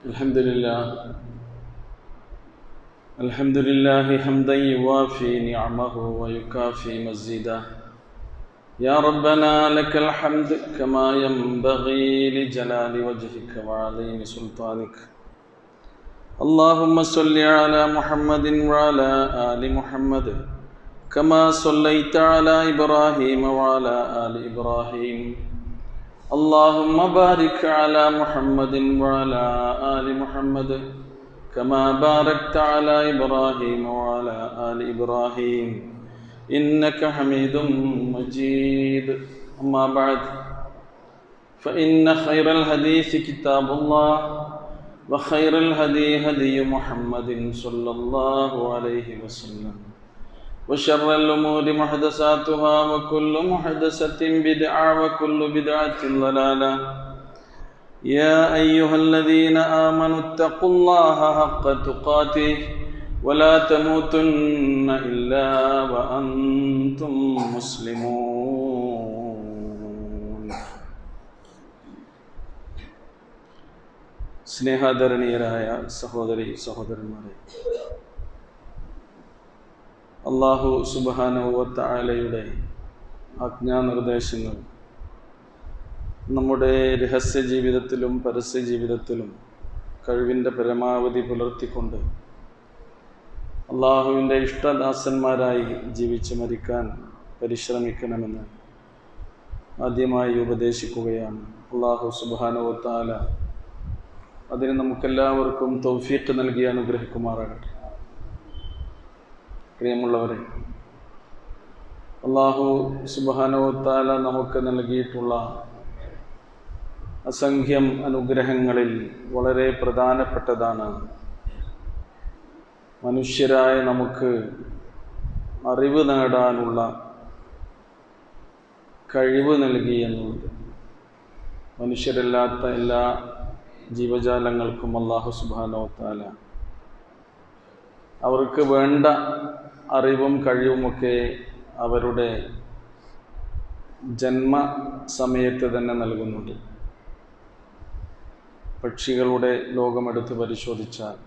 الحمد لله حمدا يوافي نعمه ويكافي مزيدا. يا ربنا لك الحمد كما ينبغي لجلال وجهك وعظيم سلطانك. اللهم صل على محمد وعلى آل محمد كما صليت على إبراهيم وعلى آل إبراهيم. اللهم بارك على محمد وعلى آل محمد كما باركت على إبراهيم وعلى آل إبراهيم إنك حميد مجيد. أما بعد، فإن خير الحديث كتاب الله، وخير الهدي هدي محمد صلى الله عليه وسلم، وشر الأمور محدثاتها، وكل محدثة بدعة، وكل بدعة ضلالة. يا أيها الذين آمنوا اتقوا الله حق تقاته ولا تموتن إلا وأنتم مسلمون. സ്നേഹാദരണീയരായ സഹോദരി സഹോദരന്മാരെ, അല്ലാഹു സുബ്ഹാനഹു വ തആലയുടെ ആജ്ഞാനിർദ്ദേശങ്ങൾ നമ്മുടെ രഹസ്യ ജീവിതത്തിലും പരസ്യ ജീവിതത്തിലും കഴിവിൻ്റെ പരമാവധി പുലർത്തിക്കൊണ്ട് അള്ളാഹുവിൻ്റെ ഇഷ്ടദാസന്മാരായി ജീവിച്ച് മരിക്കാൻ പരിശ്രമിക്കണമെന്ന് ആദ്യമായി ഉപദേശിക്കുകയാണ്. അള്ളാഹു സുബ്ഹാനഹു വ തആല അതിന് നമുക്കെല്ലാവർക്കും തൗഫീഖ് നൽകി അനുഗ്രഹിക്കുമാറാകട്ടെ. പ്രിയമുള്ളവരെ, അല്ലാഹു സുബ്ഹാനഹു വ തആല നമുക്ക് നൽകിയിട്ടുള്ള അസംഖ്യം അനുഗ്രഹങ്ങളിൽ വളരെ പ്രധാനപ്പെട്ടതാണ് മനുഷ്യരായ നമുക്ക് അറിവ് നേടാനുള്ള കഴിവ് നൽകി എന്നുള്ളത്. മനുഷ്യരല്ലാത്ത എല്ലാ ജീവജാലങ്ങൾക്കും അല്ലാഹു സുബ്ഹാനഹു വ തആല അവർക്ക് വേണ്ട അറിവും കഴിവുമൊക്കെ അവരുടെ ജന്മസമയത്ത് തന്നെ നൽകുന്നുണ്ട്. പക്ഷികളുടെ ലോകമെടുത്ത് പരിശോധിച്ചാൽ,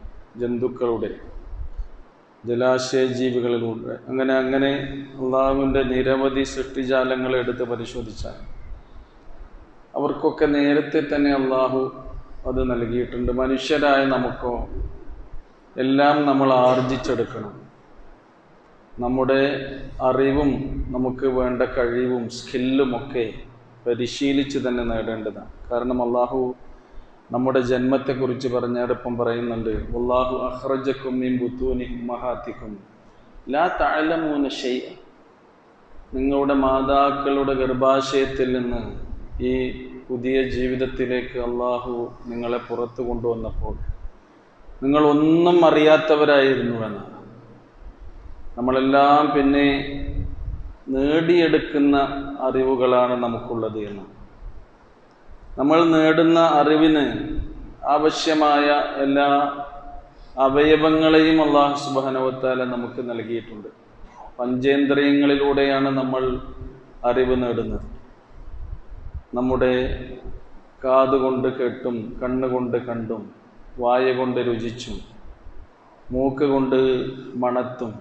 ജന്തുക്കളുടെ, ജലാശയ ജീവികളിലൂടെ, അങ്ങനെ അള്ളാഹുവിൻ്റെ നിരവധി സൃഷ്ടിജാലങ്ങളെ എടുത്ത് പരിശോധിച്ചാൽ അവർക്കൊക്കെ നേരത്തെ തന്നെ അള്ളാഹു അത് നൽകിയിട്ടുണ്ട്. മനുഷ്യരായ നമുക്കോ എല്ലാം നമ്മൾ ആർജിച്ചെടുക്കണം. നമ്മുടെ അറിവും നമുക്ക് വേണ്ട കഴിവും സ്കില്ലുമൊക്കെ പരിശീലിച്ച് തന്നെ നേടേണ്ടതാണ്. കാരണം അള്ളാഹു നമ്മുടെ ജന്മത്തെക്കുറിച്ച് പറഞ്ഞിടപ്പം പറയുന്നുണ്ട്, വല്ലാഹു അഖ്റജക്കും മിൻ ബുത്തൂനി ഉമ്മഹാത്തിക്കും ലാ തഅലമൂന ശൈഅ. നിങ്ങളുടെ മാതാക്കളുടെ ഗർഭാശയത്തിൽ നിന്ന് ഈ പുതിയ ജീവിതത്തിലേക്ക് അള്ളാഹു നിങ്ങളെ പുറത്തു കൊണ്ടുവന്നപ്പോൾ നിങ്ങൾ ഒന്നും അറിയാത്തവരായിരുന്നു എന്നാണ്. നമ്മളെല്ലാം പിന്നെ നേടിയെടുക്കുന്ന അറിവുകളാണ് നമുക്കുള്ളത് എന്നാണ്. നമ്മൾ നേടുന്ന അറിവിന് ആവശ്യമായ എല്ലാ അവയവങ്ങളെയും അല്ലാഹു സുബ്ഹാനഹു വ തആല നമുക്ക് നൽകിയിട്ടുണ്ട്. പഞ്ചേന്ദ്രിയങ്ങളിലൂടെയാണ് നമ്മൾ അറിവ് നേടുന്നത്. നമ്മുടെ കാതുകൊണ്ട് കേട്ടും, കണ്ണുകൊണ്ട് കണ്ടും, വായ കൊണ്ട് രുചിച്ചും, മൂക്ക് കൊണ്ട് മണത്തും,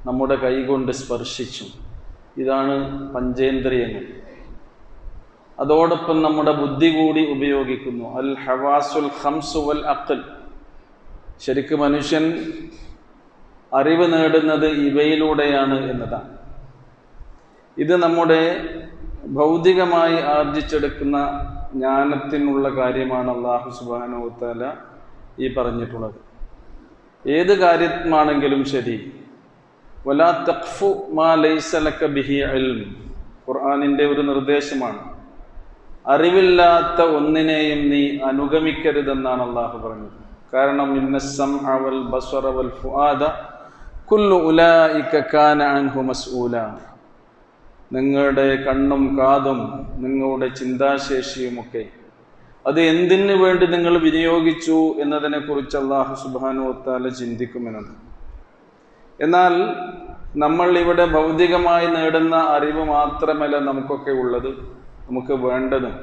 നമ്മുടെ കൈ കൊണ്ട് സ്പർശിച്ചും. ഇതാണ് പഞ്ചേന്ദ്രിയങ്ങൾ. അതോടൊപ്പം നമ്മുടെ ബുദ്ധി കൂടി ഉപയോഗിക്കുന്നു. അൽ ഹവാസുൽ ഖംസു വൽ അഖ്ൽ. ശരിക്കും മനുഷ്യൻ അറിവ് നേടുന്നത് ഇവയിലൂടെയാണ് എന്നതാണ്. ഇത് നമ്മുടെ ഭൗതികമായി ആർജിച്ചെടുക്കുന്ന ജ്ഞാനത്തിനുള്ള കാര്യമാണ് അല്ലാഹു സുബ്ഹാനഹു വ തആല ഈ പറഞ്ഞിട്ടുള്ളത്. ഏത് കാര്യമാണെങ്കിലും ശരി, വലാ തഖ്ഫു മാ ലൈസ ലക ബിഹി ഇൽം, ഖുർആനിൻ്റെ ഒരു നിർദ്ദേശമാണ്. അറിവില്ലാത്ത ഒന്നിനെയും നീ അനുഗമിക്കരുതെന്നാണ് അള്ളാഹു പറഞ്ഞത്. കാരണം ഇന്ന സമഅ വൽ ബസറ വൽ ഫുആദ കുല്ലു ഉലൈക കാന അൻഹു മസ്ഊല. നിങ്ങളുടെ കണ്ണും കാതും നിങ്ങളുടെ ചിന്താശേഷിയുമൊക്കെ അത് എന്തിനു വേണ്ടി നിങ്ങൾ വിനിയോഗിച്ചു എന്നതിനെക്കുറിച്ച് അല്ലാഹു സുബ്ഹാനഹു വ തആല ചിന്തിക്കുമെന്നത്. എന്നാൽ നമ്മൾ ഇവിടെ ഭൗതികമായി നേടുന്ന അറിവ് മാത്രമല്ല നമുക്കൊക്കെ ഉള്ളത്, നമുക്ക് വേണ്ടതും.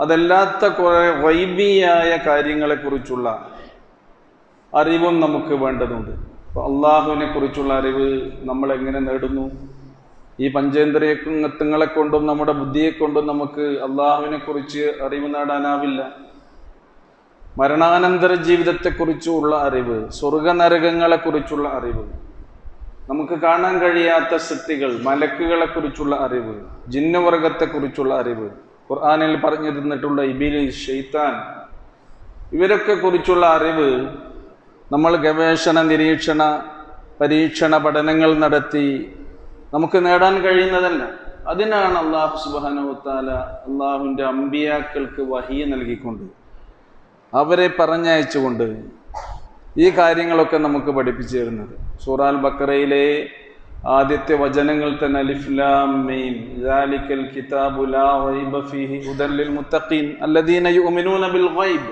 അതല്ലാത്ത കുറെ ഗൈബിയായ കാര്യങ്ങളെക്കുറിച്ചുള്ള അറിവും നമുക്ക് വേണ്ടതുണ്ട്. അപ്പോൾ അള്ളാഹുവിനെ കുറിച്ചുള്ള അറിവ് നമ്മൾ എങ്ങനെ നേടുന്നു? ഈ പഞ്ചേന്ദ്രിയങ്ങളെ കൊണ്ടും നമ്മുടെ ബുദ്ധിയെ കൊണ്ടും നമുക്ക് അള്ളാഹുവിനെ കുറിച്ച് അറിവ് നേടാനാവില്ല. മരണാനന്തര ജീവിതത്തെക്കുറിച്ചുള്ള അറിവ്, സ്വർഗനരകങ്ങളെ കുറിച്ചുള്ള അറിവ്, നമുക്ക് കാണാൻ കഴിയാത്ത സൃഷ്ടികൾ, മലക്കുകളെ കുറിച്ചുള്ള അറിവ്, ജിന്നവർഗത്തെക്കുറിച്ചുള്ള അറിവ്, ഖുർആനിൽ പറഞ്ഞു തന്നിട്ടുള്ള ഇബ്ലീസ്, ശൈത്താൻ, ഇവരൊക്കെ കുറിച്ചുള്ള അറിവ് നമ്മൾ ഗവേഷണ, നിരീക്ഷണ, പരീക്ഷണ പഠനങ്ങൾ നടത്തി നമുക്ക് നേടാൻ കഴിയുന്നതല്ല. അതിനാണ് അല്ലാഹു സുബ്ഹാനഹു വ തആല അള്ളാഹുവിൻ്റെ അമ്പിയാക്കൾക്ക് വഹി നൽകിക്കൊണ്ട്, അവരെ പറഞ്ഞയച്ചുകൊണ്ട് ഈ കാര്യങ്ങളൊക്കെ നമുക്ക് പഠിപ്പിച്ചു തരുന്നത്. സൂറ അൽ ബഖറയിലെ ആദ്യത്തെ വചനങ്ങൾ തന്നെ അലിഫ് ലാം മീം ദാലിക്കൽ കിതാബു ലാ റൈബ ഫീഹി ഹുദൽ ലിൽ മുത്തഖീൻ അല്ലദീന യുഅ്മിനൂന ബിൽ ഗൈബ്.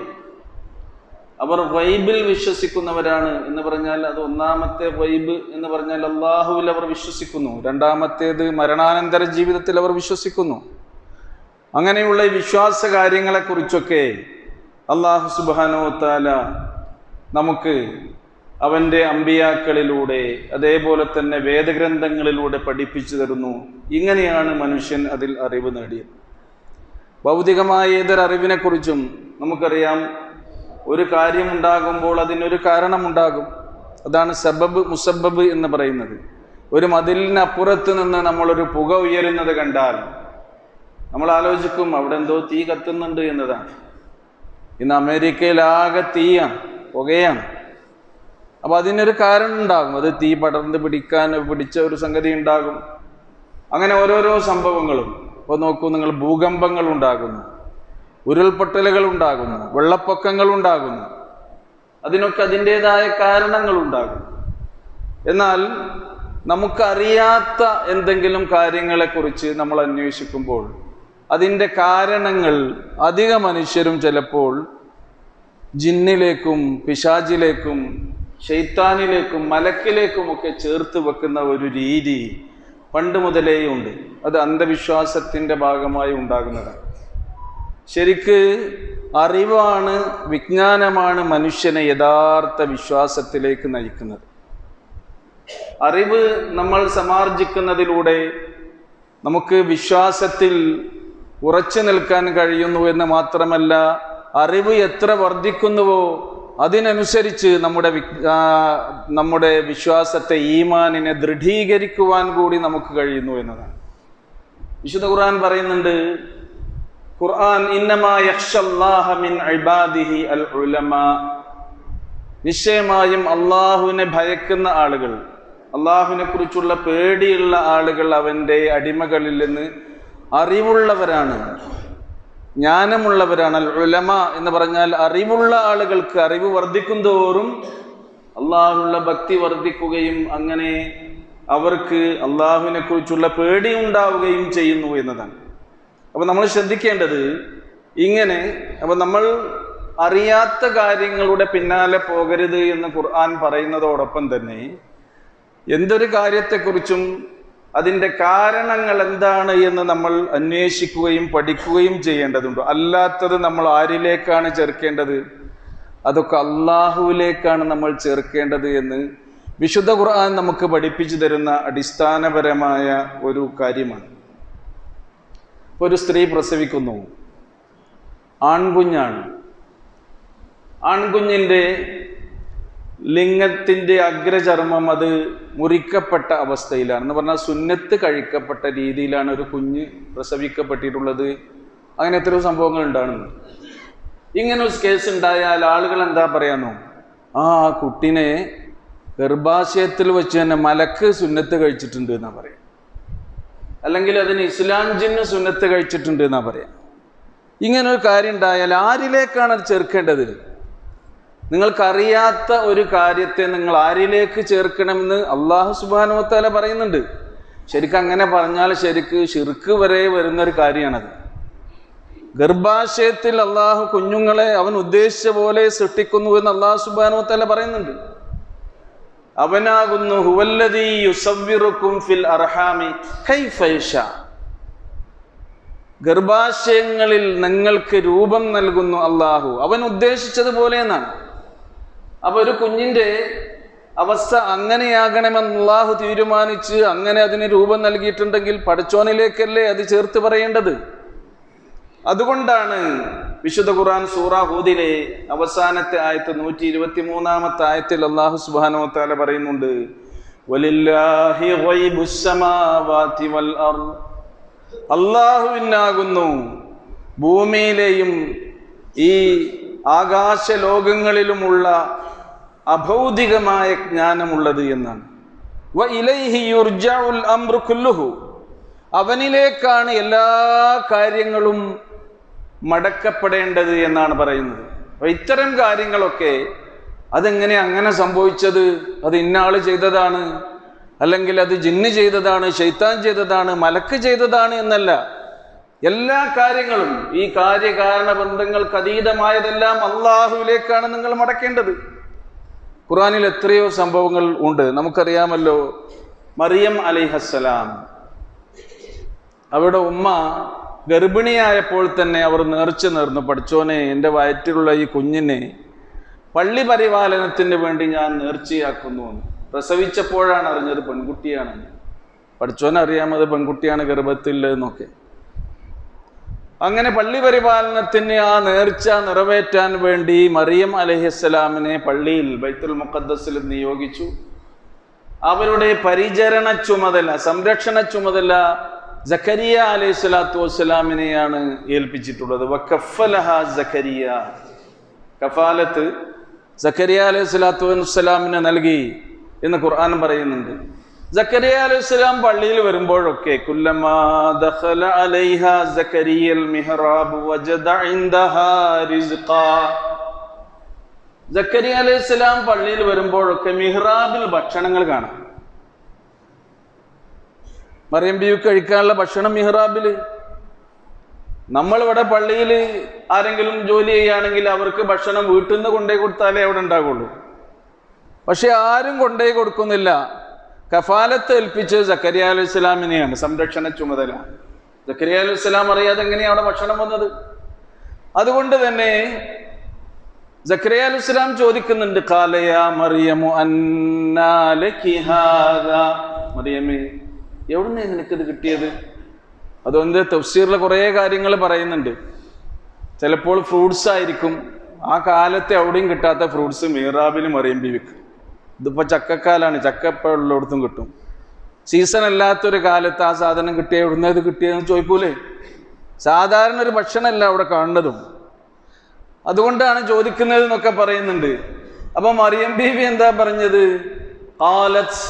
അവർ ഗൈബിൽ വിശ്വസിക്കുന്നവരാണ് എന്ന് പറഞ്ഞാൽ അത് ഒന്നാമത്തെ ഗൈബ് എന്ന് പറഞ്ഞാൽ അള്ളാഹുവിൽ അവർ വിശ്വസിക്കുന്നു. രണ്ടാമത്തേത് മരണാനന്തര ജീവിതത്തിൽ അവർ വിശ്വസിക്കുന്നു. അങ്ങനെയുള്ള ഈ വിശ്വാസ കാര്യങ്ങളെക്കുറിച്ചൊക്കെ അല്ലാഹു സുബ്ഹാനഹു വ തആല നമുക്ക് അവൻ്റെ അമ്പിയാക്കളിലൂടെ അതേപോലെ തന്നെ വേദഗ്രന്ഥങ്ങളിലൂടെ പഠിപ്പിച്ചു തരുന്നു. ഇങ്ങനെയാണ് മനുഷ്യൻ അതിൽ അറിവ് നേടിയത്. ഭൗതികമായ ഏതൊരറിവിനെക്കുറിച്ചും നമുക്കറിയാം, ഒരു കാര്യമുണ്ടാകുമ്പോൾ അതിനൊരു കാരണമുണ്ടാകും. അതാണ് സബബ് മുസബബ് എന്ന് പറയുന്നത്. ഒരു മതിലിനപ്പുറത്ത് നിന്ന് നമ്മളൊരു പുക ഉയരുന്നത് കണ്ടാൽ നമ്മൾ ആലോചിക്കും അവിടെ എന്തോ തീ കത്തുന്നുണ്ട് എന്നതാണ്. ഇന്ന് അമേരിക്കയിലാകെ തീയാണ്, പുകയാണ്. അപ്പം അതിനൊരു കാരണം ഉണ്ടാകും. അത് തീ പടർന്ന് പിടിച്ച ഒരു സംഗതി ഉണ്ടാകും. അങ്ങനെ ഓരോരോ സംഭവങ്ങളും. ഇപ്പോൾ നോക്കൂ നിങ്ങൾ, ഭൂകമ്പങ്ങൾ ഉണ്ടാകുന്നു, ഉരുൾപൊട്ടലുകൾ ഉണ്ടാകുന്നു, വെള്ളപ്പൊക്കങ്ങൾ ഉണ്ടാകുന്നു. അതിനൊക്കെ അതിൻ്റെതായ കാരണങ്ങൾ ഉണ്ടാകും. എന്നാൽ നമുക്കറിയാത്ത എന്തെങ്കിലും കാര്യങ്ങളെക്കുറിച്ച് നമ്മൾ അന്വേഷിക്കുമ്പോൾ അതിൻ്റെ കാരണങ്ങൾ അധിക മനുഷ്യരും ചിലപ്പോൾ ജിന്നിലേക്കും പിശാചിലേക്കും ശൈത്താനിലേക്കും മലക്കിലേക്കുമൊക്കെ ചേർത്ത് വെക്കുന്ന ഒരു രീതി പണ്ട് മുതലേ ഉണ്ട്. അത് അന്ധവിശ്വാസത്തിൻ്റെ ഭാഗമായി ഉണ്ടാകുന്നതാണ്. ശരിക്ക് അറിവാണ്, വിജ്ഞാനമാണ് മനുഷ്യനെ യഥാർത്ഥ വിശ്വാസത്തിലേക്ക് നയിക്കുന്നത്. അറിവ് നമ്മൾ സമാർജിക്കുന്നതിലൂടെ നമുക്ക് വിശ്വാസത്തിൽ ഉറച്ചു നിൽക്കാൻ കഴിയുന്നു എന്ന് മാത്രമല്ല, അറിവ് എത്ര വർദ്ധിക്കുന്നുവോ അതിനനുസരിച്ച് നമ്മുടെ വിശ്വാസത്തെ, ഈമാനിനെ ദൃഢീകരിക്കുവാൻ കൂടി നമുക്ക് കഴിയുന്നു എന്നതാണ്. വിശുദ്ധ ഖുർആൻ പറയുന്നുണ്ട്, ഖുർആൻ ഇന്നമാ യഖ്ശല്ലാഹ മിൻ ഇബാദിഹി അൽ ഉലമാ, നിശ്ചയമായും അള്ളാഹുവിനെ ഭയക്കുന്ന ആളുകൾ, അള്ളാഹുവിനെ കുറിച്ചുള്ള പേടിയുള്ള ആളുകൾ അവൻ്റെ അടിമകളിൽ നിന്ന് അറിവുള്ളവരാണ്, ജ്ഞാനമുള്ളവരാണ്. അൽ ഉലമ എന്ന് പറഞ്ഞാൽ അറിവുള്ള ആളുകൾക്ക് അറിവ് വർദ്ധിക്കും തോറും അള്ളാഹുള്ള ഭക്തി വർദ്ധിക്കുകയും അങ്ങനെ അവർക്ക് അള്ളാഹുവിനെ കുറിച്ചുള്ള പേടി ഉണ്ടാവുകയും ചെയ്യുന്നു എന്നതാണ്. അപ്പൊ നമ്മൾ ശ്രദ്ധിക്കേണ്ടത് ഇങ്ങനെ. അപ്പൊ നമ്മൾ അറിയാത്ത കാര്യങ്ങളുടെ പിന്നാലെ പോകരുത് എന്ന് ഖുർആൻ പറയുന്നതോടൊപ്പം തന്നെ എന്തൊരു കാര്യത്തെക്കുറിച്ചും അതിൻ്റെ കാരണങ്ങൾ എന്താണ് എന്ന് നമ്മൾ അന്വേഷിക്കുകയും പഠിക്കുകയും ചെയ്യേണ്ടതുണ്ട്. അല്ലാത്തത് നമ്മൾ ആരിലേക്കാണ് ചേർക്കേണ്ടത്? അതൊക്കെ അള്ളാഹുവിലേക്കാണ് നമ്മൾ ചേർക്കേണ്ടത് എന്ന് വിശുദ്ധ ഖുർആൻ നമുക്ക് പഠിപ്പിച്ചു തരുന്ന അടിസ്ഥാനപരമായ ഒരു കാര്യമാണ്. ഒരു സ്ത്രീ പ്രസവിക്കുന്നു, ആൺകുഞ്ഞാണ്. ആൺകുഞ്ഞിൻ്റെ ലിംഗത്തിൻ്റെ അഗ്രചർമ്മം അത് മുറിക്കപ്പെട്ട അവസ്ഥയിലാണ്. എന്ന് പറഞ്ഞാൽ സുന്നത്ത് കഴിക്കപ്പെട്ട രീതിയിലാണ് ഒരു കുഞ്ഞ് പ്രസവിക്കപ്പെട്ടിട്ടുള്ളത്. അങ്ങനെ എത്രയോ സംഭവങ്ങൾ ഉണ്ടാകുന്നു. ഇങ്ങനെ ഒരു കേസ് ഉണ്ടായാൽ ആളുകൾ എന്താ പറയാന്നോ, ആ കുട്ടിനെ ഗർഭാശയത്തിൽ വെച്ച് തന്നെ മലക്ക് സുന്നത്ത് കഴിച്ചിട്ടുണ്ട് എന്നാ പറയാം, അല്ലെങ്കിൽ അതിന് ഇസ്ലാം ജിന്ന് സുന്നത്ത് കഴിച്ചിട്ടുണ്ട് എന്നാ പറയാം. ഇങ്ങനൊരു കാര്യം ഉണ്ടായാൽ ആരിലേക്കാണ് അത് ചേർക്കേണ്ടത്? നിങ്ങൾക്കറിയാത്ത ഒരു കാര്യത്തെ നിങ്ങൾ ആരിലേക്ക് ചേർക്കണമെന്ന് അല്ലാഹു സുബ്ഹാനഹു വ തആല പറയുന്നുണ്ട്. ശരിക്കും അങ്ങനെ പറഞ്ഞാൽ ശരിക്ക് ശിർക്ക് വരെ വരുന്നൊരു കാര്യമാണത്. ഗർഭാശയത്തിൽ അള്ളാഹു കുഞ്ഞുങ്ങളെ അവൻ ഉദ്ദേശിച്ച പോലെ സൃഷ്ടിക്കുന്നു എന്ന് അല്ലാഹു സുബ്ഹാനഹു വ തആല പറയുന്നുണ്ട്. അവനാകുന്നു ഹുവല്ലദീ യുസവ്വിറുക്കും ഫിൽ അർഹാമി കൈഫ യശാ. ഗർഭാശയങ്ങളിൽ നിങ്ങൾക്ക് രൂപം നൽകുന്നു അള്ളാഹു, അവൻ ഉദ്ദേശിച്ചതുപോലെ എന്നാണ്. അപ്പൊ ഒരു കുഞ്ഞിന്റെ അവസ്ഥ അങ്ങനെയാകണമെന്ന് അള്ളാഹു തീരുമാനിച്ച് അങ്ങനെ അതിന് രൂപം നൽകിയിട്ടുണ്ടെങ്കിൽ പടച്ചോനിലേക്കല്ലേ അത് ചേർത്ത് പറയേണ്ടത്. അതുകൊണ്ടാണ് വിശുദ്ധ ഖുർആൻ സൂറ ഹൂദിലെ അവസാനത്തെ ആയത്ത് 123-ാമത്തെ ആയത്തിൽ അല്ലാഹു സുബ്ഹാനഹു വ തആല പറയുന്നുണ്ട്, വലില്ലാഹി ഗൈബുസ് സമാവാതി വൽ അർദ്, അല്ലാഹുവിനാകുന്നു ഭൂമിയിലെയും ഈ ആകാശ ലോകങ്ങളിലുമുള്ള അഭൗതികമായ ജ്ഞാനമുള്ളത് എന്നാണ്. വ ഇലൈഹി യുർജഉൽ അംറു കുല്ലുഹു, അവനിലേക്കാണ് എല്ലാ കാര്യങ്ങളും മടക്കപ്പെടേണ്ടത് എന്നാണ് പറയുന്നത്. അപ്പൊ ഇത്തരം കാര്യങ്ങളൊക്കെ അതെങ്ങനെ അങ്ങനെ സംഭവിച്ചത്, അത് ഇന്നയാള് ചെയ്തതാണ്, അല്ലെങ്കിൽ അത് ജിന്ന് ചെയ്തതാണ്, ശൈത്താൻ ചെയ്തതാണ്, മലക്ക് ചെയ്തതാണ് എന്നല്ല. എല്ലാ കാര്യങ്ങളും ഈ കാര്യകാരണ ബന്ധങ്ങൾക്ക് അതീതമായതെല്ലാം അള്ളാഹുവിലേക്കാണ് നിങ്ങൾ മടക്കേണ്ടത്. ഖുർആനിൽ എത്രയോ സംഭവങ്ങൾ ഉണ്ട്. നമുക്കറിയാമല്ലോ, മറിയം അലൈഹിസ്സലാം, അവരുടെ ഉമ്മ ഗർഭിണിയായപ്പോൾ തന്നെ അവർ നേർച്ച നേർന്നു, പഠിച്ചോനെ എൻ്റെ വയറ്റിലുള്ള ഈ കുഞ്ഞിനെ പള്ളി പരിപാലനത്തിന് വേണ്ടി ഞാൻ നേർച്ചയാക്കുന്നു എന്ന്. പ്രസവിച്ചപ്പോഴാണ് അറിഞ്ഞത് പെൺകുട്ടിയാണെന്ന്. പഠിച്ചോനറിയാമത് പെൺകുട്ടിയാണ് ഗർഭത്തിലെന്നൊക്കെ. അങ്ങനെ പള്ളി പരിപാലനത്തിന് ആ നേർച്ച നിറവേറ്റാൻ വേണ്ടി മറിയം അലൈഹിസ്സലാമിനെ പള്ളിയിൽ ബൈത്തുൽ മുഖദ്ദസിൽ നിയോഗിച്ചു. അവരുടെ പരിചരണ ചുമതല, സംരക്ഷണ ചുമതല സക്കരിയ അലൈഹി സ്വലാത്തു വസ്സലാമിനെയാണ് ഏൽപ്പിച്ചിട്ടുള്ളത്. വക്കഫലഹ സക്കരിയ, കഫാലത്ത് സക്കരിയ അലൈഹി സ്വലാത്തു വസ്സലാമിനെ നൽകി എന്ന് ഖുർആൻ പറയുന്നുണ്ട്. സക്കരിയ അലൈഹിസ്സലാം പള്ളിയിൽ വരുമ്പോഴൊക്കെ കുല്ലമാ ദഖല അലൈഹാ സക്കരിയൽ മിഹ്റാബ് വജദ ഇൻദഹാ റിസ്ഖാ, സക്കരിയ അലൈഹിസ്സലാം പള്ളിയിൽ വരുമ്പോഴൊക്കെ മിഹ്റാബിൽ ഭക്ഷണങ്ങൾ കാണാം. മറിയം ബീവിക്ക് കഴിക്കാനുള്ള ഭക്ഷണം മിഹ്റാബില്. നമ്മളിവിടെ പള്ളിയിൽ ആരെങ്കിലും ജോലി ചെയ്യുകയാണെങ്കിൽ അവർക്ക് ഭക്ഷണം വീട്ടിൽ നിന്ന് കൊണ്ടുപോയി കൊടുത്താലേ അവിടെ ഉണ്ടാകുള്ളൂ. പക്ഷെ ആരും കൊണ്ടുപോയി കൊടുക്കുന്നില്ല. കഫാലത്ത് ഏൽപ്പിച്ച് സക്കരിയ അലൈഹിസ്സലാമിനെയാണ്, സംരക്ഷണ ചുമതല. സക്കരിയ അലൈഹിസ്സലാം അറിയാതെ എങ്ങനെയാണ് അവിടെ ഭക്ഷണം വന്നത്? അതുകൊണ്ട് തന്നെ സക്കരിയ അലൈഹിസ്സലാം ചോദിക്കുന്നുണ്ട്, ഖാല യാ മറിയമു അന്നാ ലകി ഹാദാ, മറിയമേ എവിടുന്ന് നിനക്കിത് കിട്ടിയത്? അതുകൊണ്ട് തഫ്സീറിലെ കുറേ കാര്യങ്ങൾ പറയുന്നുണ്ട്. ചിലപ്പോൾ ഫ്രൂട്ട്സ് ആയിരിക്കും, ആ കാലത്തെ എവിടെയും കിട്ടാത്ത ഫ്രൂട്ട്സ് മിഹ്റാബിലും മറിയം ബീവിക്ക്. ഇതിപ്പോൾ ചക്കക്കാലാണ്, ചക്ക ഇപ്പോൾ ഉള്ളിടത്തും കിട്ടും. സീസൺ അല്ലാത്തൊരു കാലത്ത് ആ സാധനം കിട്ടിയ എവിടുന്ന് ഇത് കിട്ടിയതെന്ന് ചോദിക്കൂലേ? സാധാരണ ഒരു ഭക്ഷണമല്ല അവിടെ കാണുന്നതും. അതുകൊണ്ടാണ് ചോദിക്കുന്നത് എന്നൊക്കെ പറയുന്നുണ്ട്. അപ്പൊ മറിയം ബീവി എന്താ പറഞ്ഞത്? ഖാലത്ത്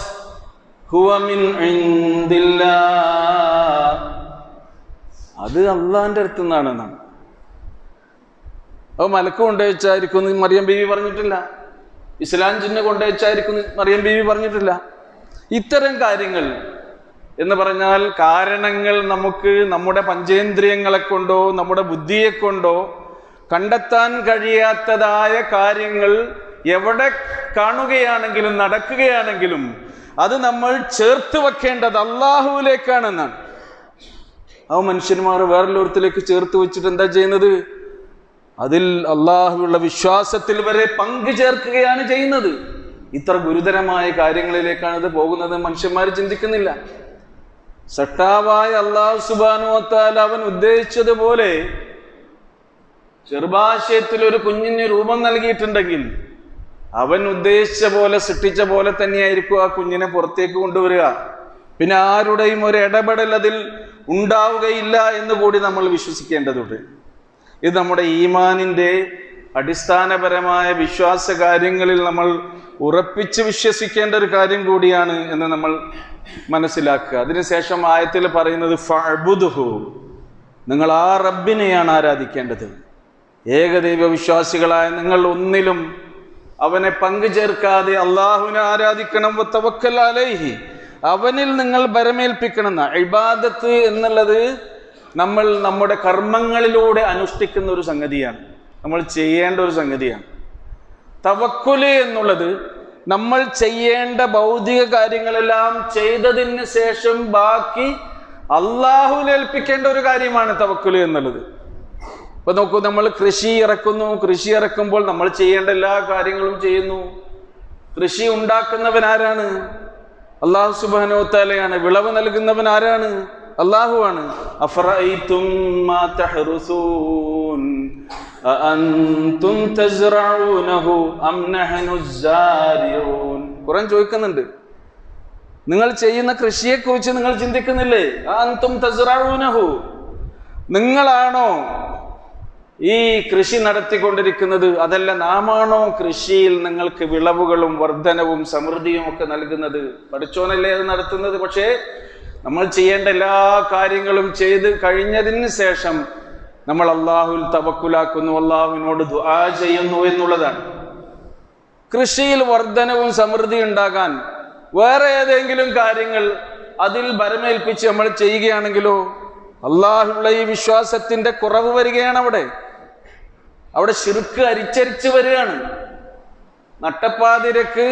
ഹുവ മിൻ ഇൻദില്ലാഹ്, അത് അള്ളാന്റെ അടുത്ത് നിന്നാണെന്നാണ്. അപ്പൊ മലക്ക് കൊണ്ടുവച്ചായിരിക്കും മറിയം ബീവി പറഞ്ഞിട്ടില്ല. ഇസ്ലാം ജിന്ന് കൊണ്ടുവച്ചായിരിക്കും മറിയം ബീവി പറഞ്ഞിട്ടില്ല. ഇത്തരം കാര്യങ്ങൾ എന്ന് പറഞ്ഞാൽ കാരണങ്ങൾ നമുക്ക് നമ്മുടെ പഞ്ചേന്ദ്രിയങ്ങളെ കൊണ്ടോ നമ്മുടെ ബുദ്ധിയെ കൊണ്ടോ കണ്ടെത്താൻ കഴിയാത്തതായ കാര്യങ്ങൾ എവിടെ കാണുകയാണെങ്കിലും നടക്കുകയാണെങ്കിലും അത് നമ്മൾ ചേർത്ത് വെക്കേണ്ടത് അള്ളാഹുവിലേക്കാണെന്നാണ്. ആ മനുഷ്യന്മാർ വേറൊരിടത്തിലേക്ക് ചേർത്ത് വെച്ചിട്ട് എന്താ ചെയ്യുന്നത്? അതിൽ അള്ളാഹുവിലുള്ള വിശ്വാസത്തിൽ വരെ പങ്കു ചേർക്കുകയാണ് ചെയ്യുന്നത്. ഇത്ര ഗുരുതരമായ കാര്യങ്ങളിലേക്കാണ് ഇത് പോകുന്നത്. മനുഷ്യന്മാർ ചിന്തിക്കുന്നില്ല. സട്ടാവായ അള്ളാഹു സുബ്ഹാനഹു വ തആല അവൻ ഉദ്ദേശിച്ചതുപോലെ ഗർഭാശയത്തിൽ ഒരു കുഞ്ഞിന് രൂപം നൽകിയിട്ടുണ്ടെങ്കിൽ അവൻ ഉദ്ദേശിച്ച പോലെ സൃഷ്ടിച്ച പോലെ തന്നെയായിരിക്കും ആ കുഞ്ഞിനെ പുറത്തേക്ക് കൊണ്ടുവരിക. പിന്നെ ആരുടെയും ഒരു ഇടപെടൽ അതിൽ ഉണ്ടാവുകയില്ല എന്ന് കൂടി നമ്മൾ വിശ്വസിക്കേണ്ടതുണ്ട്. ഇത് നമ്മുടെ ഈമാനിന്റെ അടിസ്ഥാനപരമായ വിശ്വാസ കാര്യങ്ങളിൽ നമ്മൾ ഉറപ്പിച്ച് വിശ്വസിക്കേണ്ട ഒരു കാര്യം കൂടിയാണ് എന്ന് നമ്മൾ മനസ്സിലാക്കുക. അതിനുശേഷം ആയത്തിൽ പറയുന്നത് ഫഅ്ബുദ്ഹു, നിങ്ങൾ ആ റബ്ബിനെയാണ് ആരാധിക്കേണ്ടത്. ഏകദൈവ വിശ്വാസികളായ നിങ്ങൾ ഒന്നിലും അവനെ പങ്കു ചേർക്കാതെ അള്ളാഹുവിനെ ആരാധിക്കണം. വതവക്കൽ അലൈഹി, അവനിൽ നിങ്ങൾ ബരമേൽപ്പിക്കണം. ഇബാദത്ത് എന്നുള്ളത് നമ്മൾ നമ്മുടെ കർമ്മങ്ങളിലൂടെ അനുഷ്ഠിക്കുന്ന ഒരു സംഗതിയാണ്, നമ്മൾ ചെയ്യേണ്ട ഒരു സംഗതിയാണ്. തവക്കുല് എന്നുള്ളത് നമ്മൾ ചെയ്യേണ്ട ഭൗതിക കാര്യങ്ങളെല്ലാം ചെയ്തതിന് ശേഷം ബാക്കി അള്ളാഹുവിൽ ഏൽപ്പിക്കേണ്ട ഒരു കാര്യമാണ് തവക്കുൽ എന്നുള്ളത്. ഇപ്പൊ നോക്കൂ, നമ്മൾ കൃഷി ഇറക്കുമ്പോൾ നമ്മൾ ചെയ്യേണ്ട എല്ലാ കാര്യങ്ങളും ചെയ്യുന്നു. കൃഷി ഉണ്ടാക്കുന്നവൻ ആരാണ്? അല്ലാഹു സുബ്ഹാനഹു വ തആലയാണ്. വിളവ് നൽകുന്നവൻ ആരാണ്? അല്ലാഹുവാണ്. അഫറഅയ്തും മാ തഹ്റുസൂൻ അഅൻതും തസ്റഊനഹു അം നഹ്നുസ് സാരിഊൻ. ഖുർആൻ ചോദിക്കുന്നുണ്ട്, നിങ്ങൾ ചെയ്യുന്ന കൃഷിയെക്കുറിച്ച് നിങ്ങൾ ചിന്തിക്കുന്നില്ലേ? അഅൻതും തസ്റഊനഹു, നിങ്ങളാണോ ഈ കൃഷി നടത്തിക്കൊണ്ടിരിക്കുന്നത്? അതല്ല, നാമാണോ കൃഷിയിൽ നിങ്ങൾക്ക് വിളവുകളും വർധനവും സമൃദ്ധിയും ഒക്കെ നൽകുന്നത്? പഠിച്ചോനല്ലേ അത് നടത്തുന്നത്. പക്ഷേ നമ്മൾ ചെയ്യേണ്ട എല്ലാ കാര്യങ്ങളും ചെയ്ത് കഴിഞ്ഞതിന് ശേഷം നമ്മൾ അള്ളാഹുവിൽ തവക്കുലാക്കുന്നു, അള്ളാഹുവിനോട് ദുആ ചെയ്യുന്നു എന്നുള്ളതാണ്. കൃഷിയിൽ വർധനവും സമൃദ്ധി ഉണ്ടാകാൻ വേറെ ഏതെങ്കിലും കാര്യങ്ങൾ അതിൽ ഭരമേൽപ്പിച്ച് നമ്മൾ ചെയ്യുകയാണെങ്കിലോ അള്ളാഹുള്ള ഈ വിശ്വാസത്തിന്റെ കുറവ് വരികയാണ്. അവിടെ ശിർക്ക് അരിച്ചരിച്ച് വരികയാണ്. നട്ടപ്പാതിരക്ക്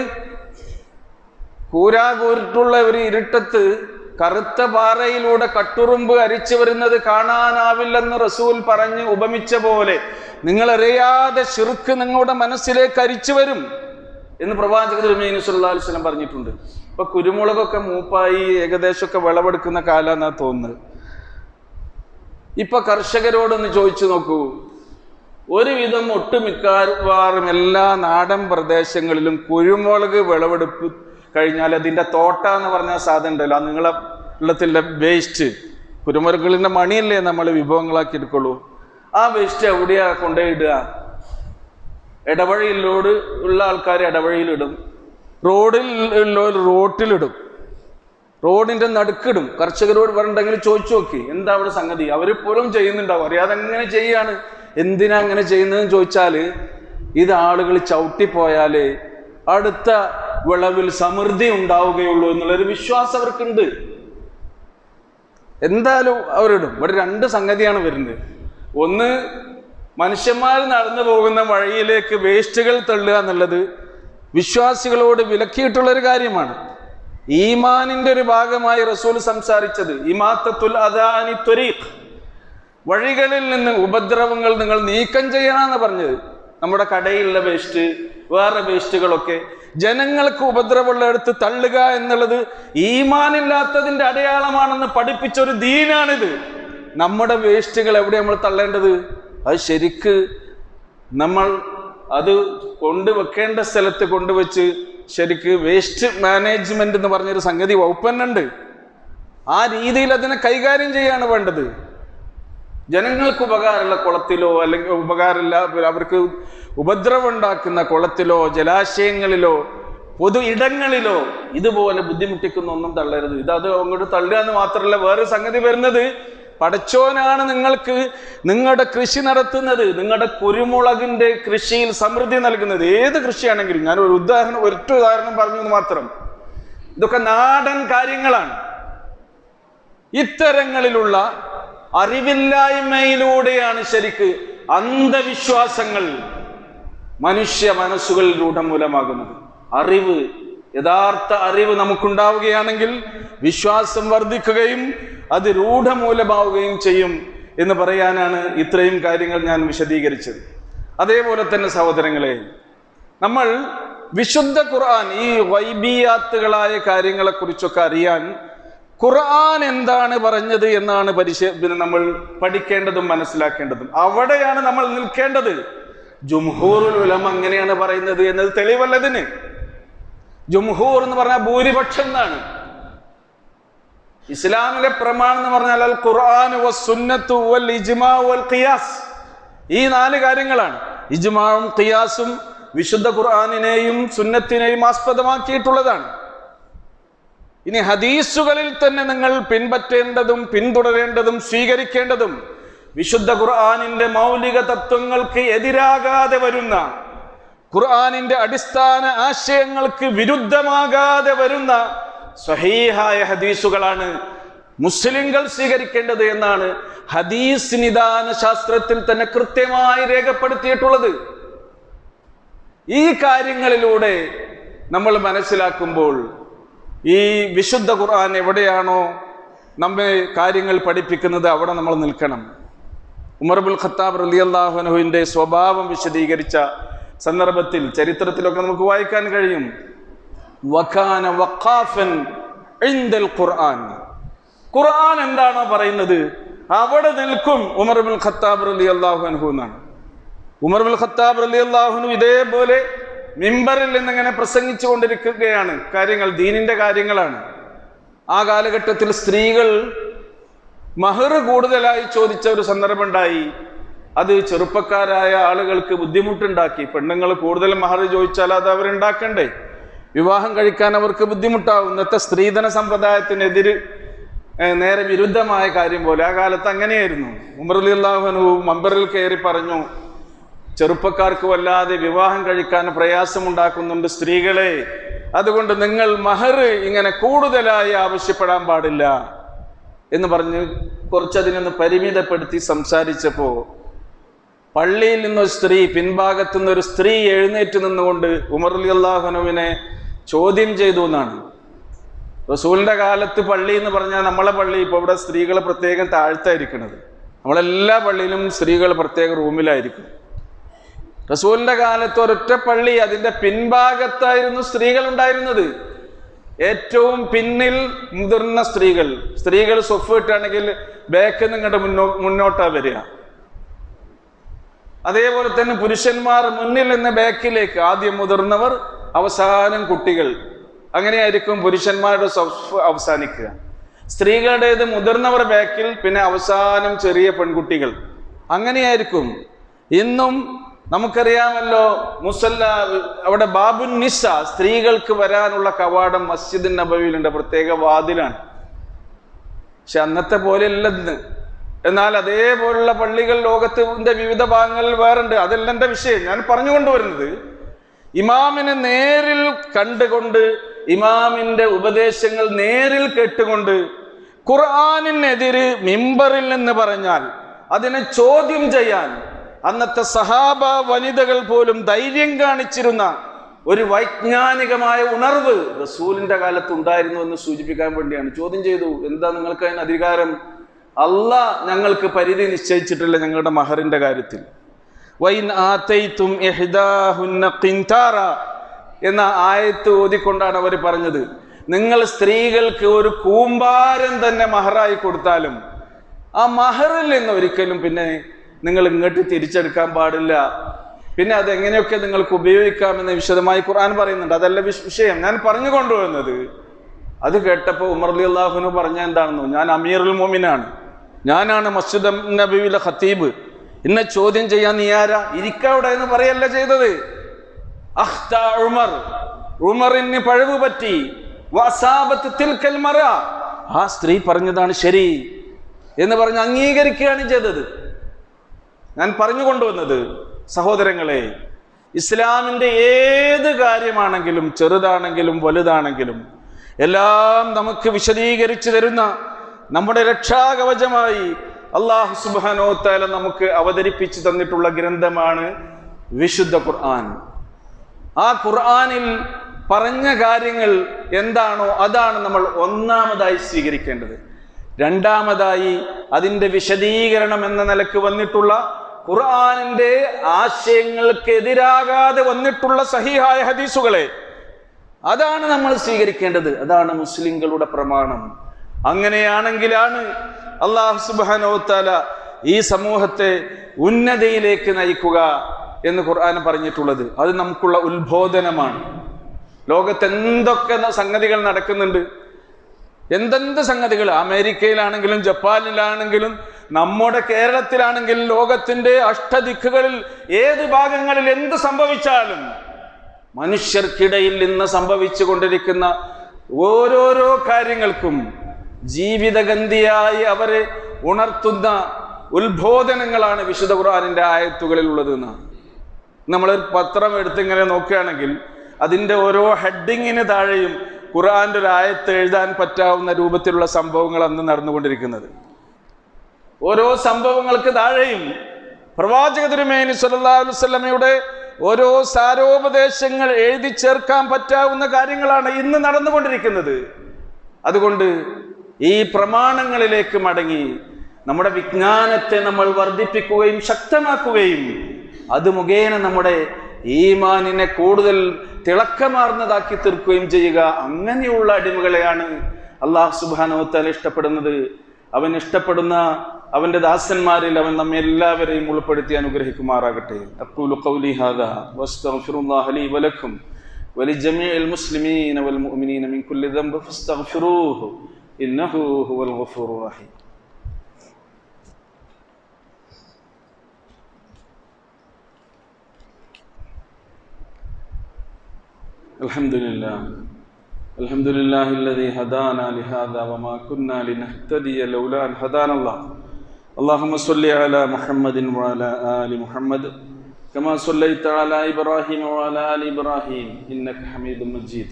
കൂരാകൂരിട്ടുള്ള ഒരു ഇരുട്ടത്ത് കറുത്ത പാറയിലൂടെ കട്ടുറുമ്പ് അരിച്ചു വരുന്നത് കാണാനാവില്ലെന്ന് റസൂൽ പറഞ്ഞ് ഉപമിച്ച പോലെ നിങ്ങളറിയാതെ ശിർക്ക് നിങ്ങളുടെ മനസ്സിലേക്ക് അരിച്ചു വരും എന്ന് പ്രവാചകൻ തിരുമേനി സല്ലല്ലാഹു അലൈഹി വസല്ലം പറഞ്ഞിട്ടുണ്ട്. ഇപ്പൊ കുരുമുളകൊക്കെ മൂപ്പായി ഏകദേശമൊക്കെ വിളവെടുക്കുന്ന കാലാന്നാ തോന്നുന്നത്. ഇപ്പൊ കർഷകരോടൊന്ന് ചോദിച്ചു നോക്കൂ, ഒരുവിധം ഒട്ടുമിക്കവാറും എല്ലാ നാടൻ പ്രദേശങ്ങളിലും കുരുമുളക് വിളവെടുപ്പ് കഴിഞ്ഞാൽ അതിൻ്റെ തോട്ട എന്ന് പറഞ്ഞ സാധനം ഉണ്ടല്ലോ, ആ നിങ്ങളെ വെള്ളത്തിൻ്റെ വേസ്റ്റ്, കുരുമുളകിൻ്റെ മണിയല്ലേ നമ്മൾ വിഭവങ്ങളാക്കി എടുക്കുള്ളൂ. ആ വേസ്റ്റ് എവിടെയാ കൊണ്ടുപോയിടുക? ഇടവഴിയിലോട് ഉള്ള ആൾക്കാർ ഇടവഴിയിലിടും, റോട്ടിലിടും, റോഡിന്റെ നടുക്കിടും. കർഷകരോട് പറഞ്ഞിട്ടുണ്ടെങ്കിൽ ചോദിച്ചു നോക്കി എന്താ അവിടെ സംഗതി. അവരിപ്പോഴും ചെയ്യുന്നുണ്ടാവും, അറിയാതെ എങ്ങനെ ചെയ്യാണ്. എന്തിനാ അങ്ങനെ ചെയ്യുന്നതെന്ന് ചോദിച്ചാല് ഇത് ആളുകൾ ചവിട്ടിപ്പോയാല് അടുത്ത വിളവിൽ സമൃദ്ധി ഉണ്ടാവുകയുള്ളൂ എന്നുള്ളൊരു വിശ്വാസം അവർക്കുണ്ട്. എന്തായാലും അവരിടും. ഇവിടെ രണ്ട് സംഗതിയാണ് വരുന്നത്. ഒന്ന്, മനുഷ്യന്മാർ നടന്നു പോകുന്ന വഴിയിലേക്ക് വേസ്റ്റുകൾ തള്ളുക എന്നുള്ളത് വിശ്വാസികളോട് വിലക്കിയിട്ടുള്ളൊരു കാര്യമാണ്. ഈമാനിന്റെ ഒരു ഭാഗമായി റസൂൽ സംസാരിച്ചത് ഇമാത്തത്തുൽ അദാനി ത്വരീഖ്, വഴികളിൽ നിന്ന് ഉപദ്രവങ്ങൾ നിങ്ങൾ നീക്കം ചെയ്യണമെന്ന് പറഞ്ഞത്. നമ്മുടെ കടയിലുള്ള വേസ്റ്റ്, വേറെ വേസ്റ്റുകളൊക്കെ ജനങ്ങൾക്ക് ഉപദ്രവമുള്ള എടുത്ത് തള്ളുക എന്നുള്ളത് ഈമാനില്ലാത്തതിന്റെ അടയാളമാണെന്ന് പഠിപ്പിച്ചൊരു ദീനാണിത്. നമ്മുടെ വേസ്റ്റുകൾ എവിടെ നമ്മൾ തള്ളേണ്ടത്? അത് ശരിക്ക് നമ്മൾ അത് കൊണ്ടുവെക്കേണ്ട സ്ഥലത്ത് കൊണ്ടുവച്ച് ശരിക്ക് വേസ്റ്റ് മാനേജ്മെന്റ് എന്ന് പറഞ്ഞൊരു സംഗതി വകുപ്പന്നുണ്ട്. ആ രീതിയിൽ അതിനെ കൈകാര്യം ചെയ്യാണ് വേണ്ടത്. ജനങ്ങൾക്ക് ഉപകാരമുള്ള കുളത്തിലോ അല്ലെങ്കിൽ ഉപകാരമില്ല അവർക്ക് ഉപദ്രവം ഉണ്ടാക്കുന്ന കുളത്തിലോ ജലാശയങ്ങളിലോ പൊതു ഇടങ്ങളിലോ ഇതുപോലെ ബുദ്ധിമുട്ടിക്കുന്ന ഒന്നും തള്ളരുത്. അത് അങ്ങോട്ട് തള്ളുക എന്ന് മാത്രമല്ല, വേറെ സംഗതി വരുന്നത്, പടച്ചോനാണ് നിങ്ങൾക്ക് നിങ്ങളുടെ കൃഷി നടത്തുന്നത്, നിങ്ങളുടെ കുരുമുളകിന്റെ കൃഷിയിൽ സമൃദ്ധി നൽകുന്നത്. ഏത് കൃഷിയാണെങ്കിലും, ഞാൻ ഒരൊറ്റ ഉദാഹരണം പറഞ്ഞു എന്ന് മാത്രം. ഇതൊക്കെ നാടൻ കാര്യങ്ങളാണ്. ഇത്തരങ്ങളിലുള്ള അറിവില്ലായ്മയിലൂടെയാണ് ശരിക്ക് അന്ധവിശ്വാസങ്ങൾ മനുഷ്യ മനസ്സുകളിൽ രൂഢമൂലമാകുന്നത്. യഥാർത്ഥ അറിവ് നമുക്കുണ്ടാവുകയാണെങ്കിൽ വിശ്വാസം വർദ്ധിക്കുകയും അത് രൂഢമൂലമാവുകയും ചെയ്യും എന്ന് പറയാനാണ് ഇത്രയും കാര്യങ്ങൾ ഞാൻ വിശദീകരിച്ചത്. അതേപോലെ തന്നെ സഹോദരങ്ങളെ, നമ്മൾ വിശുദ്ധ ഖുർആൻ, ഈ വൈബിയാത്തുകളായ കാര്യങ്ങളെ കുറിച്ചൊക്കെ അറിയാൻ ഖുർആൻ എന്താണ് പറഞ്ഞത് എന്നാണ് നമ്മൾ പഠിക്കേണ്ടതും മനസ്സിലാക്കേണ്ടതും. അവിടെയാണ് നമ്മൾ നിൽക്കേണ്ടത്. ജുംഹൂറുൽ ഉലമ അങ്ങനെയാണ് പറയുന്നത് എന്നത് തെളിവല്ലതിന്. ജുംഹൂർ എന്ന് പറഞ്ഞാൽ ഭൂരിപക്ഷം എന്നാണ്. ഇസ്ലാമിലെ പ്രമാണം എന്ന് പറഞ്ഞാൽ അൽ ഖുർആൻ വസ്സുന്നത്തു വൽ ഇജ്മാ വൽ ഖിയാസ്, ഈ 4 കാര്യങ്ങളാണ്. ഇജ്മാഉം ഖിയാസും വിശുദ്ധ ഖുർആനിനെയും സുന്നത്തിനെയും ആസ്പദമാക്കിയിട്ടുള്ളതാണ്. ഇനി ഹദീസുകളിൽ തന്നെ നിങ്ങൾ പിൻപറ്റേണ്ടതും പിന്തുടരേണ്ടതും സ്വീകരിക്കേണ്ടതും വിശുദ്ധ ഖുർആനിന്റെ മൗലിക തത്വങ്ങൾക്ക് എതിരാകാതെ വരുന്ന, ഖുർആനിന്റെ അടിസ്ഥാന ആശയങ്ങൾക്ക് വിരുദ്ധമാകാതെ വരുന്ന സ്വഹീഹായ ഹദീസുകളാണ് മുസ്ലിങ്ങൾ സ്വീകരിക്കേണ്ടത് എന്നാണ് ഹദീസ് നിദാന ശാസ്ത്രത്തിൽ തന്നെ കൃത്യമായി രേഖപ്പെടുത്തിയിട്ടുള്ളത്. ഈ കാര്യങ്ങളിലൂടെ നമ്മൾ മനസ്സിലാക്കുമ്പോൾ ഈ വിശുദ്ധ ഖുർആൻ എവിടെയാണോ നമ്മെ കാര്യങ്ങൾ പഠിപ്പിക്കുന്നത് അവിടെ നമ്മൾ നിൽക്കണം. ഉമർ ഇബ്നുൽ ഖത്താബ് റളിയല്ലാഹു അൻഹുവിന്റെ സ്വഭാവം വിശദീകരിച്ച സന്ദർഭത്തിൽ ചരിത്രത്തിലൊക്കെ നമുക്ക് വായിക്കാൻ കഴിയും. വകാന വഖാഫൻ ഇൻദൽ ഖുർആൻ. ഖുർആൻ എന്താണോ പറയുന്നത് അവിടെ നിൽക്കും ഉമർ ഇബ്നുൽ ഖത്താബ് റളിയല്ലാഹു അൻഹു എന്നാണ്. ഉമർ ഇബ്നുൽ ഖത്താബ് റളിയല്ലാഹു അൻഹു ഇതേപോലെ മിമ്പറിൽ നിന്നിങ്ങനെ പ്രസംഗിച്ചു കൊണ്ടിരിക്കുകയാണ്. കാര്യങ്ങൾ ദീനിന്റെ കാര്യങ്ങളാണ്. ആ കാലഘട്ടത്തിൽ സ്ത്രീകൾ മഹർ കൂടുതലായി ചോദിച്ച ഒരു സന്ദർഭം ഉണ്ടായി. അത് ചെറുപ്പക്കാരായ ആളുകൾക്ക് ബുദ്ധിമുട്ടുണ്ടാക്കി. പെണ്ണുങ്ങൾ കൂടുതൽ മഹർ ചോദിച്ചാൽ അത് അവരുണ്ടാക്കണ്ടേ, വിവാഹം കഴിക്കാൻ അവർക്ക് ബുദ്ധിമുട്ടാവും. ഇന്നത്തെ സ്ത്രീധന സമ്പ്രദായത്തിനെതിര് നേരെ വിരുദ്ധമായ കാര്യം പോലെ ആ കാലത്ത് അങ്ങനെയായിരുന്നു. ഉമർ റളിയല്ലാഹു അൻഹു മമ്പറിൽ കയറി പറഞ്ഞു, ചെറുപ്പക്കാർക്ക് വല്ലാതെ വിവാഹം കഴിക്കാൻ പ്രയാസമുണ്ടാക്കുന്നുണ്ട് സ്ത്രീകളെ, അതുകൊണ്ട് നിങ്ങൾ മഹർ ഇങ്ങനെ കൂടുതലായി ആവശ്യപ്പെടാൻ പാടില്ല എന്ന് പറഞ്ഞ് കുറച്ചതിനൊന്ന് പരിമിതപ്പെടുത്തി സംസാരിച്ചപ്പോ പള്ളിയിൽ നിന്നൊരു സ്ത്രീ, പിൻഭാഗത്തു നിന്നൊരു സ്ത്രീ എഴുന്നേറ്റ് നിന്നുകൊണ്ട് ഉമർ റളിയല്ലാഹു അൻഹുവിനെ ചോദ്യം ചെയ്തു എന്നാണ്. റസൂലിന്റെ കാലത്ത് പള്ളി എന്ന് പറഞ്ഞാൽ നമ്മളെ പള്ളി ഇപ്പോൾ ഇവിടെ സ്ത്രീകൾ പ്രത്യേകം താഴ്ത്തായിരിക്കുന്നത്. നമ്മളെല്ലാ പള്ളിയിലും സ്ത്രീകൾ പ്രത്യേക റൂമിലായിരിക്കും. റസൂലിന്റെ കാലത്ത് ഒരൊറ്റ പള്ളി, അതിന്റെ പിൻഭാഗത്തായിരുന്നു സ്ത്രീകൾ ഉണ്ടായിരുന്നത്. ഏറ്റവും പിന്നിൽ മുതിർന്ന സ്ത്രീകൾ സ്വഫ് ഇട്ടാണെങ്കിൽ ബാക്കിൽ നിങ്ങളുടെ മുന്നോട്ടാ വരിക. അതേപോലെ തന്നെ പുരുഷന്മാർ മുന്നിൽ നിന്ന് ബാക്കിലേക്ക്, ആദ്യം മുതിർന്നവർ അവസാനം കുട്ടികൾ, അങ്ങനെയായിരിക്കും പുരുഷന്മാരുടെ സ്വഫ് അവസാനിക്കുക. സ്ത്രീകളുടേത് മുതിർന്നവർ ബാക്കിൽ, പിന്നെ അവസാനം ചെറിയ പെൺകുട്ടികൾ, അങ്ങനെയായിരിക്കും. ഇന്നും നമുക്കറിയാമല്ലോ മുസല്ല, അവിടെ ബാബുൻ നിസ, സ്ത്രീകൾക്ക് വരാനുള്ള കവാടം മസ്ജിദ് നബവിയിലുണ്ട്, പ്രത്യേക വാതിലാണ്. പക്ഷെ അന്നത്തെ പോലെ അല്ലെന്ന്. എന്നാൽ അതേപോലുള്ള പള്ളികൾ ലോകത്തിന്റെ വിവിധ ഭാഗങ്ങളിൽ വേറുണ്ട്. അതല്ല എൻ്റെ വിഷയം. ഞാൻ പറഞ്ഞുകൊണ്ടുവരുന്നത്, ഇമാമിനെ നേരിൽ കണ്ടുകൊണ്ട്, ഇമാമിന്റെ ഉപദേശങ്ങൾ നേരിൽ കേട്ടുകൊണ്ട് ഖുർആനിനെതിരെ മിമ്പറിൽ നിന്ന് പറഞ്ഞാൽ അതിനെ ചോദ്യം ചെയ്യാൻ അന്നത്തെ സഹാബ വനിതകൾ പോലും ധൈര്യം കാണിച്ചിരുന്ന ഒരു വൈജ്ഞാനികമായ ഉണർവ് റസൂലിന്റെ കാലത്ത് ഉണ്ടായിരുന്നു എന്ന് സൂചിപ്പിക്കാൻ വേണ്ടിയാണ്. ചോദ്യം ചെയ്തു, എന്താ നിങ്ങൾക്ക് അതിന് അധികാരം? അല്ലാഹ് ഞങ്ങൾക്ക് പരിധി നിശ്ചയിച്ചിട്ടില്ല ഞങ്ങളുടെ മഹറിന്റെ കാര്യത്തിൽ. വൈൻ ആതൈതും ഇഹ്ദാഹുന്ന ഖിൻതാറ എന്ന ആയത്ത് ഓതിക്കൊണ്ടാണ് അവർ പറഞ്ഞത്, നിങ്ങൾ സ്ത്രീകൾക്ക് ഒരു കൂമ്പാരം തന്നെ മഹറായി കൊടുത്താലും ആ മഹറിൽ നിന്ന് ഒരിക്കലും പിന്നെ നിങ്ങൾ ഇങ്ങോട്ട് തിരിച്ചെടുക്കാൻ പാടില്ല, പിന്നെ അതെങ്ങനെയൊക്കെ നിങ്ങൾക്ക് ഉപയോഗിക്കാമെന്ന് വിശദമായി ഖുർആൻ പറയുന്നുണ്ട്. അതല്ല വിഷയം. ഞാൻ പറഞ്ഞു കൊണ്ടുവന്നത്, അത് കേട്ടപ്പോൾ ഉമർ റളിയല്ലാഹു അൻഹു പറഞ്ഞ എന്താണെന്നോ, ഞാൻ അമീറുൽ മുഅ്മിനാണ്, ഞാനാണ് മസ്ജിദ് നബവിയിലെ ഖത്തീബ്, ഇന്നെ ചോദ്യം ചെയ്യാൻ നീ ആരാ, ഇരിക്കവിടെ എന്ന് പറയല്ല ചെയ്തത്. അഖ്താ ഉമർ, ഉമറിന് പഴവ് പറ്റി. വഅസാബത്ത് തിൽക്കൽ മറ, ആ സ്ത്രീ പറഞ്ഞതാണ് ശരി എന്ന് പറഞ്ഞ് അംഗീകരിക്കുകയാണ് ചെയ്തത്. ഞാൻ പറഞ്ഞു കൊണ്ടുവന്നത്, സഹോദരങ്ങളെ, ഇസ്ലാമിന്റെ ഏത് കാര്യമാണെങ്കിലും, ചെറുതാണെങ്കിലും വലുതാണെങ്കിലും, എല്ലാം നമുക്ക് വിശദീകരിച്ചു തരുന്ന നമ്മുടെ രക്ഷാകവചമായി അല്ലാഹു സുബ്ഹാനഹു വ തആല നമുക്ക് അവതരിപ്പിച്ചു തന്നിട്ടുള്ള ഗ്രന്ഥമാണ് വിശുദ്ധ ഖുർആൻ. ആ ഖുർആനിൽ പറഞ്ഞ കാര്യങ്ങൾ എന്താണോ അതാണ് നമ്മൾ ഒന്നാമതായി സ്വീകരിക്കേണ്ടത്. രണ്ടാമതായി അതിൻ്റെ വിശദീകരണം എന്ന നിലക്ക് വന്നിട്ടുള്ള ഖുർആനിന്റെ ആശയങ്ങൾക്ക് എതിരാകാതെ വന്നിട്ടുള്ള സഹീഹായ ഹദീസുകളെ, അതാണ് നമ്മൾ സ്വീകരിക്കേണ്ടത്. അതാണ് മുസ്ലിങ്ങളുടെ പ്രമാണം. അങ്ങനെയാണെങ്കിലാണ് അല്ലാഹു സുബ്ഹാനഹു വ തആല ഈ സമൂഹത്തെ ഉന്നതിയിലേക്ക് നയിക്കുക എന്ന് ഖുർആൻ പറഞ്ഞിട്ടുള്ളത്. അത് നമുക്കുള്ള ഉത്ബോധനമാണ്. ലോകത്ത് എന്തൊക്കെ സംഗതികൾ നടക്കുന്നുണ്ട്, എന്തെന്ത് സംഗതികൾ, അമേരിക്കയിലാണെങ്കിലും ജപ്പാനിലാണെങ്കിലും നമ്മുടെ കേരളത്തിലാണെങ്കിലും ലോകത്തിന്റെ അഷ്ടദിക്കുകളിൽ ഏത് ഭാഗങ്ങളിൽ എന്ത് സംഭവിച്ചാലും മനുഷ്യർക്കിടയിൽ ഇന്ന് സംഭവിച്ചു കൊണ്ടിരിക്കുന്ന ഓരോരോ കാര്യങ്ങൾക്കും ജീവിതഗന്ധിയായി അവരെ ഉണർത്തുന്ന ഉത്ബോധനങ്ങളാണ് വിശുദ്ധ ഖുർആനിന്റെ ആയത്തുകളിൽ ഉള്ളത് എന്നാണ്. നമ്മളൊരു പത്രം എടുത്തിങ്ങനെ നോക്കുകയാണെങ്കിൽ അതിൻ്റെ ഓരോ ഹെഡിങ്ങിന് താഴെയും ഖുർആന്റെ ഒരു ആയത്ത് എഴുതാൻ പറ്റാവുന്ന രൂപത്തിലുള്ള സംഭവങ്ങൾ അന്ന് നടന്നുകൊണ്ടിരിക്കുന്നത്. ഓരോ സംഭവങ്ങൾക്ക് താഴെയും പ്രവാചക തിരുമേനി സ്വല്ലല്ലാഹു അലൈഹി വസല്ലമയുടെ ഓരോ സാരോപദേശങ്ങൾ എഴുതി ചേർക്കാൻ പറ്റാവുന്ന കാര്യങ്ങളാണ് ഇന്ന് നടന്നുകൊണ്ടിരിക്കുന്നത്. അതുകൊണ്ട് ഈ പ്രമാണങ്ങളിലേക്ക് മടങ്ങി നമ്മുടെ വിജ്ഞാനത്തെ നമ്മൾ വർദ്ധിപ്പിക്കുകയും ശക്തമാക്കുകയും അത് മുഖേന നമ്മുടെ ഈമാനിനെ കൂടുതൽ തിളക്കമാർന്നതാക്കി തീർക്കുകയും ചെയ്യുക. അങ്ങനെയുള്ള അടിമകളെയാണ് അല്ലാഹു സുബ്ഹാനഹു വ തആല ഇഷ്ടപ്പെടുന്നത്. അവൻ ഇഷ്ടപ്പെടുന്ന അവന്റെ ദാസന്മാരിൽ അവൻ നമ്മെ എല്ലാവരെയും ഉൾപ്പെടുത്തി അനുഗ്രഹിക്കുമാറാകട്ടെ. അഖൂലു ഖൗലി ഹാദാ വസ്തഗ്ഫിറുല്ലാഹ ലീ വലക്കും വലിജമീഇൽ മുസ്ലിമീന വൽ മുഅ്മിനീന മിൻ കുല്ലി ദംബ് ഫസ്തഗ്ഫിറൂഹു ഇന്നഹു ഹുവൽ ഗഫൂറുർ റഹീം. അൽഹംദുലില്ലാഹി الذي هدانا لهذا وما كنا لنهتدي لولا أن هدانا الله. اللهم صل على محمد وعلى آل محمد كما صليت على إبراهيم وعلى آل إبراهيم إنك حميد مجيد.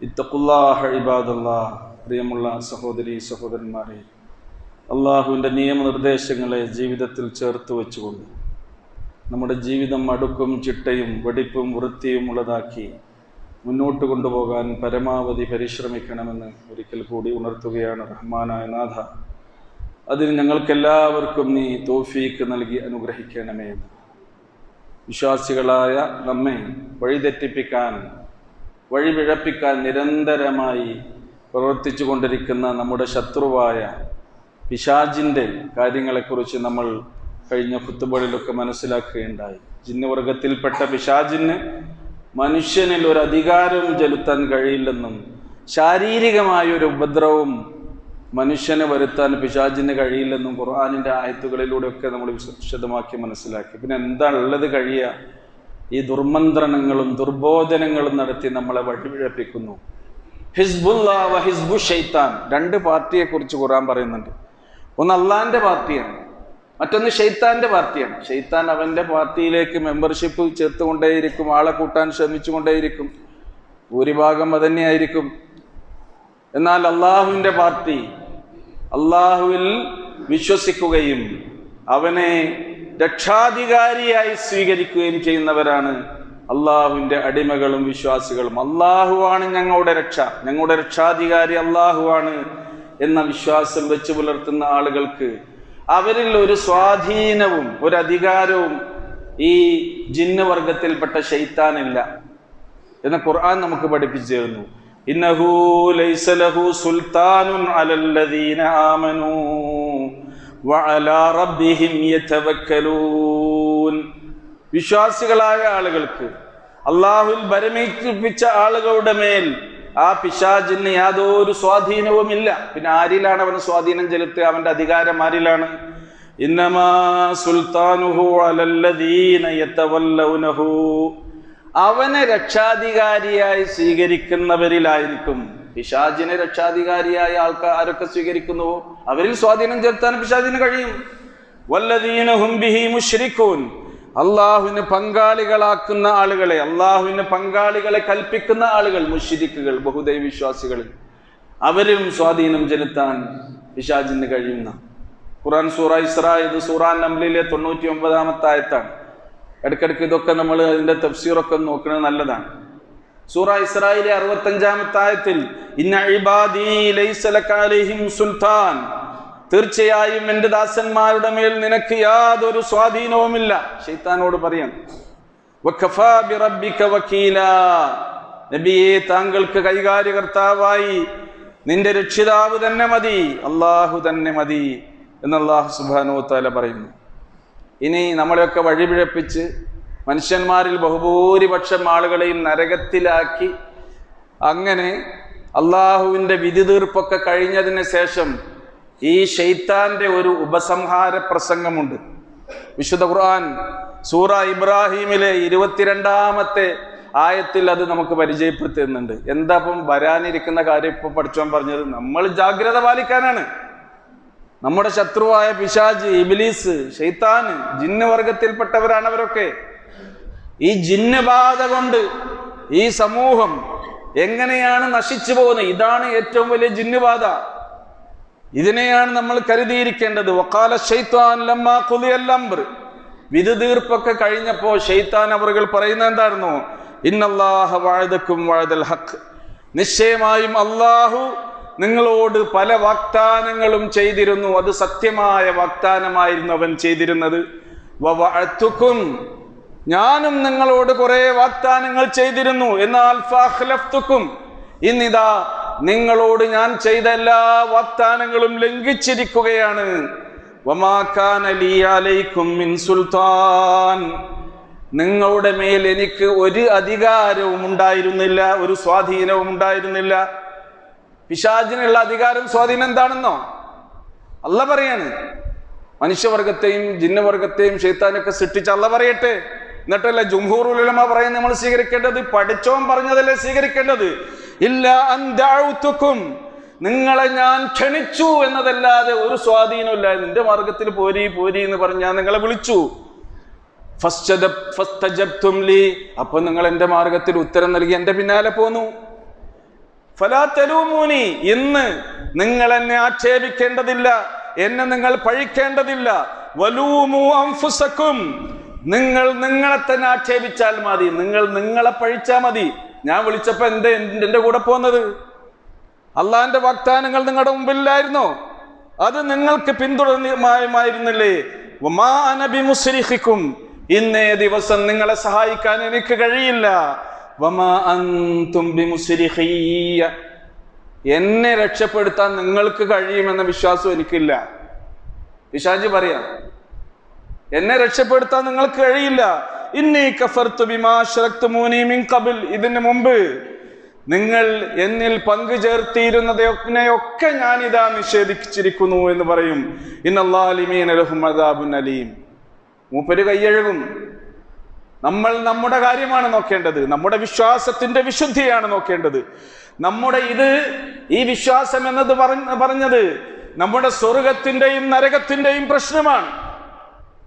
اتقوا الله عباد الله. പ്രിയമുള്ള സഹോദരി സഹോദരന്മാരെ, അള്ളാഹുവിൻ്റെ നിയമനിർദ്ദേശങ്ങളെ ജീവിതത്തിൽ ചേർത്ത് വെച്ചുകൊണ്ട് നമ്മുടെ ജീവിതം അടുക്കും ചിട്ടയും വെടിപ്പും വൃത്തിയും ഉള്ളതാക്കി മുന്നോട്ട് കൊണ്ടുപോകാൻ പരമാവധി പരിശ്രമിക്കണമെന്ന് ഒരിക്കൽ കൂടി ഉണർത്തുകയാണ് റഹ്മാനായ നാഥ. അതിന് ഞങ്ങൾക്കെല്ലാവർക്കും നീ തൗഫീക്ക് നൽകി അനുഗ്രഹിക്കണമേ. വിശ്വാസികളായ നമ്മെ വഴിതെറ്റിപ്പിക്കാൻ വഴിപിഴപ്പിക്കാൻ നിരന്തരമായി പ്രവർത്തിച്ചു കൊണ്ടിരിക്കുന്ന നമ്മുടെ ശത്രുവായ പിശാചിൻ്റെ കാര്യങ്ങളെക്കുറിച്ച് നമ്മൾ കഴിഞ്ഞ ഖുത്ബകളിലൊക്കെ മനസ്സിലാക്കുകയുണ്ടായി. ജിന്നുവർഗത്തിൽപ്പെട്ട പിശാചിന് മനുഷ്യനിൽ ഒരു അധികാരവും ചെലുത്താൻ കഴിയില്ലെന്നും ശാരീരികമായൊരു ഉപദ്രവവും മനുഷ്യനെ വരുത്താൻ പിശാചിന് കഴിയില്ലെന്നും ഖുർആനിൻ്റെ ആയത്തുകളിലൂടെയൊക്കെ നമ്മൾ വിശദമാക്കി മനസ്സിലാക്കി. പിന്നെ എന്താ ഉള്ളത് കഴിയുക? ഈ ദുർമന്ത്രണങ്ങളും ദുർബോധനങ്ങളും നടത്തി നമ്മളെ വഴിപിഴപ്പിക്കുന്നു. ഹിസ്ബുല്ലാ വ ഹിസ്ബു ഷൈത്താൻ, രണ്ട് പാർട്ടിയെക്കുറിച്ച് ഖുർആൻ പറയുന്നുണ്ട്. ഒന്ന് അള്ളാന്റെ പാർട്ടിയാണ്, മറ്റൊന്ന് ഷെയ്ത്താന്റെ പാർട്ടിയാണ്. ഷെയ്ത്താൻ അവന്റെ പാർട്ടിയിലേക്ക് മെമ്പർഷിപ്പ് ചേർത്തുകൊണ്ടേയിരിക്കും, ആളെ കൂട്ടാൻ ശ്രമിച്ചുകൊണ്ടേയിരിക്കും, ഭൂരിഭാഗം അതന്നെയായിരിക്കും. എന്നാൽ അള്ളാഹുവിൻ്റെ പാർട്ടി, അള്ളാഹുവിൽ വിശ്വസിക്കുകയും അവനെ രക്ഷാധികാരിയായി സ്വീകരിക്കുകയും ചെയ്യുന്നവരാണ് അള്ളാഹുവിൻ്റെ അടിമകളും വിശ്വാസികളും. അള്ളാഹുവാണ് ഞങ്ങളുടെ രക്ഷ, ഞങ്ങളുടെ രക്ഷാധികാരി അള്ളാഹുവാണ് എന്ന വിശ്വാസം വെച്ച് പുലർത്തുന്ന ആളുകൾക്ക് അവരിൽ ഒരു സ്വാധീനവും ഒരു അധികാരവും ഈ ജിന്ന് വർഗത്തിൽപ്പെട്ട ശൈത്താനില്ല എന്ന് ഖുർആൻ നമുക്ക് പഠിപ്പിച്ചു തരുന്നു. ഇന്നഹു ലൈസ ലഹു സുൽത്താനുൻ അലല്ലദീന ആമനൂ വഅലാ റബ്ബിഹിം യതവക്കലൂൻ. വിശ്വാസികളായ ആളുകൾക്ക്, അള്ളാഹുവിൽ ഭരമേൽപ്പിച്ച ആളുകളുടെ മേൽ ആ പിശാചിന് യാതൊരു സ്വാധീനവുമില്ല. പിന്നെ ആരിലാണ് അവന് സ്വാധീനം ചെലുത്തുക? അവന്റെ അധികാരം ആരിലാണ്? ഇന്നമാ സുൽത്താനുഹു അലല്ലദീന യതവല്ലൗനഹു. അവനെ രക്ഷാധികാരിയായി സ്വീകരിക്കുന്നവരിലായിരിക്കും. പിശാചിനെ രക്ഷാധികാരിയായ ആൾക്കാരൊക്കെ സ്വീകരിക്കുന്നുവോ അവരിൽ സ്വാധീനം ചെലുത്താൻ പിശാചിന് കഴിയും. വല്ലദീന ഹും ബിഹി മുശ്രികൂൻ. അള്ളാഹുവിന് പങ്കാളികളാക്കുന്ന ആളുകളെ, അള്ളാഹുവിന് പങ്കാളികളെ കൽപ്പിക്കുന്ന ആളുകൾ, മുശ്രിക്കുകൾ, ബഹുദൈവ വിശ്വാസികളിൽ അവരും സ്വാധീനം ചെലുത്താൻ പിശാചിന് കഴിയുന്ന ഖുർആൻ സൂറ ഇസ്രാ, ഇത് സൂറ നംലിലെ 99-ാമത്തെ ആയത്താണ്. ഇടയ്ക്കിടയ്ക്ക് ഇതൊക്കെ നമ്മൾ അതിന്റെ തഫ്സീറൊക്കെ നോക്കുന്നത് നല്ലതാണ്. സൂറ ഇസ്രായിലെ 65-ാമത്തെ ആയത്തിൽ ഇന്ന ഇബാദി ലൈസ ലക അലൈഹിം സുൽത്താൻ, തീർച്ചയായും എൻ്റെ ദാസന്മാരുടെ മേൽ നിനക്ക് യാതൊരു സ്വാധീനവുമില്ല. ശൈത്താനോട് പറയാം, വഖഫാ ബിറബ്ബിക വകീലാ, നബിയെ താങ്കൾക്ക് കൈകാര്യകർത്താവായി നിന്റെ രക്ഷിതാവ് തന്നെ മതി, അള്ളാഹു തന്നെ മതി എന്ന് അല്ലാഹു സുബ്ഹാനഹു വ തആല പറയുന്നു. ഇനി നമ്മളെയൊക്കെ വഴിപിഴപ്പിച്ച് മനുഷ്യന്മാരിൽ ബഹുഭൂരിപക്ഷം ആളുകളെയും നരകത്തിലാക്കി അങ്ങനെ അള്ളാഹുവിൻ്റെ വിധി തീർപ്പൊക്കെ കഴിഞ്ഞതിന് ശേഷം ഈ ശൈത്താന്റെ ഒരു ഉപസംഹാര പ്രസംഗമുണ്ട്. വിശുദ്ധ ഖുർആൻ സൂറ ഇബ്രാഹിമിലെ 22-ാമത്തെ ആയത്തിൽ അത് നമുക്ക് പരിചയപ്പെടുത്തുന്നുണ്ട്. എന്താ ഇപ്പം വരാനിരിക്കുന്ന കാര്യം ഇപ്പൊ പഠിച്ചോൻ പറഞ്ഞത്? നമ്മൾ ജാഗ്രത പാലിക്കാനാണ്. നമ്മുടെ ശത്രുവായ പിശാച്, ഇബ്ലീസ്, ശൈത്താന്, ജിന്ന് വർഗത്തിൽപ്പെട്ടവരാണ് അവരൊക്കെ. ഈ ജിന്ന് ബാധ കൊണ്ട് ഈ സമൂഹം എങ്ങനെയാണ് നശിച്ചു പോകുന്നത്? ഇതാണ് ഏറ്റവും വലിയ ജിന്ന് ബാധ. ഇതിനെയാണ് നമ്മൾ കരുതിയിരിക്കേണ്ടത്. വഖാല ശൈത്താൻ ലമ്മാ ഖുദിയൽ അംർ, വിധി തീർപ്പൊക്കെ കഴിഞ്ഞപ്പോൾ ശൈത്താൻ അവറുകൾ പറയുന്നത് എന്തായിരുന്നു? ഇന്നല്ലാഹ വഅദക്കും വഅദൽ ഹഖ്, നിശ്ചയമായും അള്ളാഹു നിങ്ങളോട് പല വാഗ്ദാനങ്ങളും ചെയ്തിരുന്നു, അത് സത്യമായ വാഗ്ദാനമായിരുന്നു അവൻ ചെയ്തിരുന്നത്. വവഅതുകും, ഞാനും നിങ്ങളോട് കുറെ വാഗ്ദാനങ്ങൾ ചെയ്തിരുന്നു, എന്നാൽ ഫഅഖ്ലഫ്തുകും, ഇന്നിതാ നിങ്ങളോട് ഞാൻ ചെയ്ത എല്ലാ വാഗ്ദാനങ്ങളും ലംഘിച്ചിരിക്കുകയാണ്. വമാ കാന ലീ അലൈക്കും മിൻ സുൽത്താൻ, നിങ്ങളുടെ മേൽ എനിക്ക് ഒരു അധികാരവും ഉണ്ടായിരുന്നില്ല, ഒരു സ്വാധീനവും ഉണ്ടായിരുന്നില്ല. പിശാചിനുള്ള അധികാരം സ്വാധീനം എന്താണെന്നോ അല്ലാഹ് പറയാണ്. മനുഷ്യവർഗത്തെയും ജിന്നവർഗത്തെയും ശൈത്താനൊക്കെ സൃഷ്ടിച്ച അല്ലാഹ് പറയട്ടെ. എന്നിട്ടല്ല ജുംഹൂറുൽ ഉലമ പറയുന്നത് നമ്മൾ സ്വീകരിക്കേണ്ടത് പഠിച്ചോൻ പറഞ്ഞതല്ലേ സ്വീകരിക്കേണ്ടത്. ഇല്ല അൻ ദഅഉതുകും, നിങ്ങളെ ഞാൻ ക്ഷണിച്ചു എന്നതല്ലാതെ ഒരു സ്വാധീനമില്ല. നിന്റെ മാർഗത്തിൽ പോരി പോരി എന്ന് പറഞ്ഞ് ഞാൻ നിങ്ങളെ വിളിച്ചു. ഫസ്തജബ്തും ലി, അപ്പൊ നിങ്ങൾ എന്റെ മാർഗത്തിൽ ഉത്തരം നൽകി എന്റെ പിന്നാലെ പോന്നു. ഫലാ തലൂമൂനി, ഇന്ന് നിങ്ങൾ എന്നെ ആക്ഷേപിക്കേണ്ടതില്ല, എന്നെ നിങ്ങൾ പഴിക്കേണ്ടതില്ല. വലൂമു അൻഫുസകും, നിങ്ങൾ നിങ്ങളെ തന്നെ ആക്ഷേപിച്ചാൽ മതി, നിങ്ങൾ നിങ്ങളെ പഴിച്ചാൽ മതി. ഞാൻ വിളിച്ചപ്പോ എന്റെ കൂടെ പോന്നത്? അള്ളാന്റെ വാഗ്ദാനങ്ങൾ നിങ്ങളുടെ മുമ്പിലായിരുന്നോ? അത് നിങ്ങൾക്ക് പിന്തുടരുമായിരുന്നില്ലേ? വമാ അന ബിമുസ്രിഖികും, ഇന്നേ ദിവസം നിങ്ങളെ സഹായിക്കാൻ എനിക്ക് കഴിയില്ല. വമാ അൻതും ബിമുസ്രിഖിയ്യ, എന്നെ രക്ഷപ്പെടുത്താൻ നിങ്ങൾക്ക് കഴിയുമെന്ന വിശ്വാസം എനിക്കില്ല. പിശാച് പറയാം, എന്നെ രക്ഷപ്പെടുത്താൻ നിങ്ങൾക്ക് കഴിയില്ല. ഇന്നി കഫർതു ബിമാ അശ്റക്തുമൂനി മിൻ ഖബൽ, ഇതിനു മുമ്പ് നിങ്ങൾ എന്നിൽ പങ്കു ചേർത്തിയിരുന്നതൊക്കെ ഞാനിതാ നിഷേധിച്ചിരിക്കുന്നു എന്ന് പറയും. ഇന്നല്ലാലിമീന ലഹും അദാബുൻ അലീം. മൂപ്പര് കയ്യഴുകും. നമ്മൾ നമ്മുടെ കാര്യമാണ് നോക്കേണ്ടത്, നമ്മുടെ വിശ്വാസത്തിന്റെ വിശുദ്ധിയാണ് നോക്കേണ്ടത്. നമ്മുടെ ഈ വിശ്വാസം എന്നത് പറഞ്ഞത് നമ്മുടെ സ്വർഗത്തിന്റെയും നരകത്തിന്റെയും പ്രശ്നമാണ്,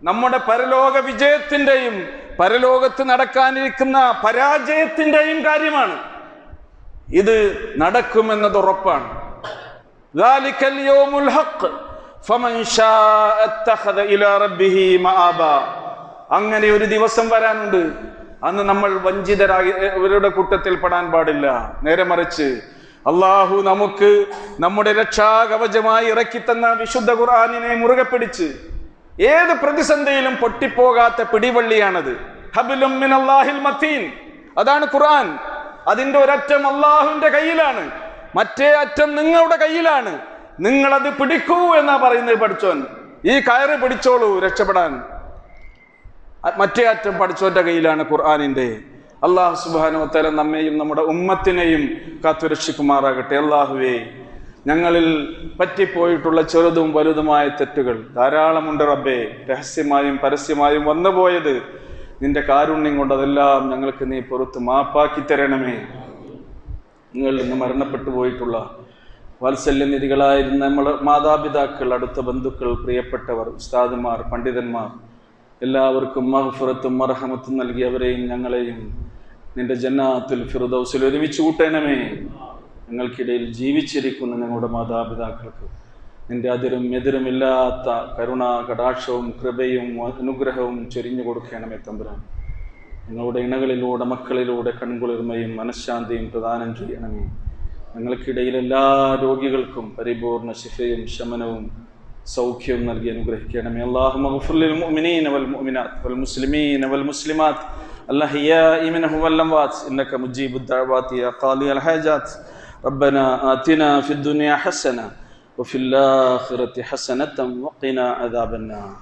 നമ്മുടെ പരലോക വിജയത്തിന്റെയും പരലോകത്ത് നടക്കാനിരിക്കുന്ന പരാജയത്തിന്റെയും കാര്യമാണ്. ഇത് നടക്കുമെന്നത് ഉറപ്പാണ്. ദാലികൽ യൗമുൽ ഹഖ് ഫമൻ ശാഅ അത്തഖദ ഇലാ റബ്ബിഹി മആബാ. അങ്ങനെ ഒരു ദിവസം വരാനുണ്ട്, അന്ന് നമ്മൾ വഞ്ചിതരായവരുടെ കൂട്ടത്തിൽ പെടാൻ പാടില്ല. നേരെ മറിച്ച് അള്ളാഹു നമുക്ക് നമ്മുടെ രക്ഷാകവചമായി ഇറക്കിത്തന്ന വിശുദ്ധ ഖുർആനിനെ മുറുകെ പിടിച്ച് ഏത് പ്രതിസന്ധിയിലും പൊട്ടിപ്പോകാത്ത പിടിവള്ളിയാണത്. ഹബ്ലും മിനല്ലാഹിൽ മതീൻ, അതാണ് ഖുർആൻ. അതിന്റെ ഒരറ്റം അള്ളാഹുവിന്റെ കയ്യിലാണ്, മറ്റേ അറ്റം നിങ്ങളുടെ കയ്യിലാണ്. നിങ്ങളത് പിടിക്കൂ എന്നാ പറയുന്നത് പഠിച്ചോൻ. ഈ കയറ് പിടിച്ചോളൂ രക്ഷപ്പെടാൻ. മറ്റേ അറ്റം പഠിച്ചോന്റെ കയ്യിലാണ് ഖുർആനിന്റെ. അള്ളാഹു സുബ്ഹാനഹു വ തആല നമ്മെയും നമ്മുടെ ഉമ്മത്തിനെയും കാത്തുരക്ഷിക്കുമാറാകട്ടെ. അള്ളാഹുവേ, ഞങ്ങളിൽ പറ്റിപ്പോയിട്ടുള്ള ചെറുതും വലുതുമായ തെറ്റുകൾ ധാരാളമുണ്ട് റബ്ബേ. രഹസ്യമായും പരസ്യമായും വന്നുപോയത് നിന്റെ കാരുണ്യം കൊണ്ട് അതെല്ലാം ഞങ്ങൾക്ക് നീ പുറത്ത് മാപ്പാക്കി തരണമേ. നിങ്ങളിൽ നിന്ന് മരണപ്പെട്ടു പോയിട്ടുള്ള വാത്സല്യനിധികളായിരുന്ന നമ്മുടെ മാതാപിതാക്കൾ, അടുത്ത ബന്ധുക്കൾ, പ്രിയപ്പെട്ടവർ, ഉസ്താദുമാർ, പണ്ഡിതന്മാർ, എല്ലാവർക്കും മഗ്ഫിറത്തും മർഹമത്തും നൽകിയവരെയും ഞങ്ങളെയും നിന്റെ ജന്നാത്തുൽ ഫിർദൗസിൽ ഒരുമിച്ച് കൂട്ടണമേ. ഞങ്ങൾക്കിടയിൽ ജീവിച്ചിരിക്കുന്ന ഞങ്ങളുടെ മാതാപിതാക്കൾക്ക് നിന്റെ അതിരും എതിരുമില്ലാത്ത കരുണ കടാക്ഷവും കൃപയും അനുഗ്രഹവും ചൊരിഞ്ഞു കൊടുക്കണമേ തമ്പുരാൻ. ഞങ്ങളുടെ ഇണകളിലൂടെ മക്കളിലൂടെ കൺകുളിർമയും മനഃശാന്തിയും പ്രദാനം ചെയ്യണമേ. ഞങ്ങൾക്കിടയിൽ എല്ലാ രോഗികൾക്കും പരിപൂർണ ശിഫയും ശമനവും സൗഖ്യവും നൽകി അനുഗ്രഹിക്കണമേ. അല്ലാഹുമ്മ ഗ്ഫിർ ലിൽ മുഅ്മിനീന വൽ മുഅ്മിനാത്ത് വൽ മുസ്ലിമീന വൽ മുസ്ലിമാത്ത് അൽഅഹ്യാഇ മിൻഹും വൽ അംവാത്ത് ഇന്നക മുജീബുദ് ദഅവാതി യാ ഖാദിയൽ ഹാജാത്ത്. റബ്ബനാ ആതിനാ ഫിദ് ദുനിയ ഹസന വഫിൽ ആഖിറതി ഹസനതൻ വഖിനാ അദാബന്നാർ.